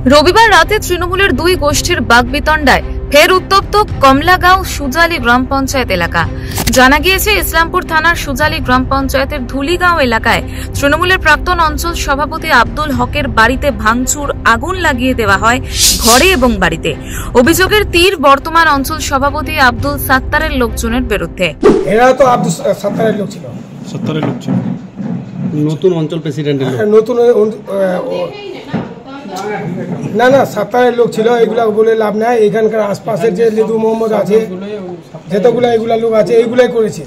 রবিবার রাতে তৃণমূলের দুই গোষ্ঠীর বাগবিতণ্ডায় ফের উত্তপ্ত কমলাগাঁও সুজালি গ্রাম পঞ্চায়েত এলাকা। জানা গিয়েছে, ইসলামপুর থানার সুজালি গ্রাম পঞ্চায়েতের ধুলিগাঁও এলাকায় তৃণমূলের প্রাক্তন অঞ্চল সভাপতি আব্দুল হকের বাড়িতে ভাঙচুর, আগুন লাগিয়ে দেওয়া হয় ঘরে এবং বাড়িতে। অভিযোগের তীর বর্তমান অঞ্চল সভাপতি আব্দুল সাত্তারের লোকজনের বিরুদ্ধে। এরা তো আব্দুল সাত্তারের লোক ছিল, নতুন অঞ্চল প্রেসিডেন্টের নতুন না সাত্তারের লোক ছিল। এগুলা বলে লাভ নাই। এখানকার আশপাশের যে লিদু মোহাম্মদ আছে, যতগুলা এগুলা লোক আছে, এইগুলাই করেছে।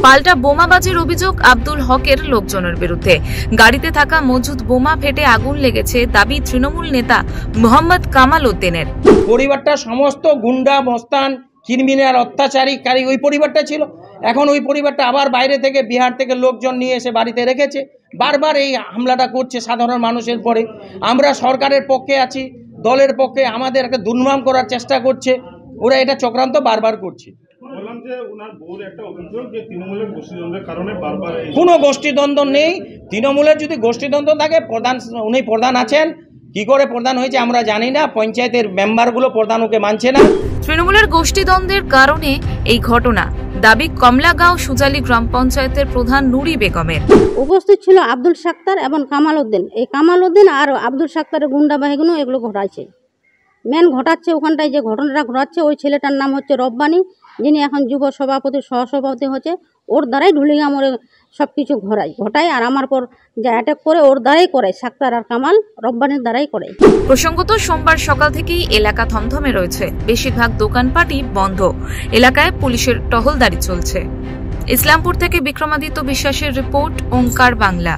পাল্টা বোমাবাজির অভিযোগ আব্দুল হকের লোকজনের বিরুদ্ধে। গাড়িতে থাকা মজুদ বোমা ফেটে আগুন লেগেছে দাবি তৃণমূল নেতা মোহাম্মদ কামাল উদ্দিনের। পরিবারটা সমস্ত গুন্ডা মস্তান ক্রিমিনাল অত্যাচারীকারী ওই পরিবারটা ছিল। এখন ওই পরিবারটা আবার বাইরে থেকে বিহার থেকে লোকজন নিয়ে এসে বাড়িতে রেখেছে। বারবার এই হামলাটা করছে সাধারণ মানুষের পরে। আমরা সরকারের পক্ষে আছি, দলের পক্ষে। আমাদের একটা দুর্নাম করার চেষ্টা করছে ওরা, এটা চক্রান্ত বারবার করছে। কোনো গোষ্ঠীদ্বন্দ্ব নেই। তৃণমূলের যদি গোষ্ঠীদ্বন্দ্ব থাকে, উনি প্রধান আছেন, কি করে প্রধান হয়েছে আমরা জানি না। পঞ্চায়েতের মেম্বারগুলো প্রধান ওকে মানছে না। তৃণমূলের গোষ্ঠীদ্বন্দ্বের কারণে এই ঘটনা, দাবি কমলাগাঁও সুজালি গ্রাম পঞ্চায়েতের প্রধান নুরি বেগমের। উপস্থিত ছিল আব্দুল সাত্তার এবং কামাল উদ্দিন। এই কামাল উদ্দিন আর আব্দুল সাত্তারের গুন্ডা বাহিনীগুলো এগুলো ঘটাইছে। মেন ঘটাচ্ছে ওখানটায় যে ঘটনাটা ঘটাচ্ছে, ওই ছেলেটার নাম হচ্ছে রব্বানি, যিনি এখন যুব সভাপতি সহসভাপতি হচ্ছে। ওর দ্বারাই ঢুলিগাঁ মোড়ে সব কিছু ঘটায় আর আমার পর যে অ্যাটাক করে ওর দ্বারাই করে। সাত্তার আর কামাল রব্বানির দ্বারাই করে। প্রসঙ্গত, সোমবার সকাল থেকেই এলাকা থমথমে রয়েছে। বেশিরভাগ দোকানপাটই বন্ধ। এলাকায় পুলিশের টহলদারি চলছে। ইসলামপুর থেকে বিক্রমাদিত্য বিশ্বাসের রিপোর্ট, ওঙ্কার বাংলা।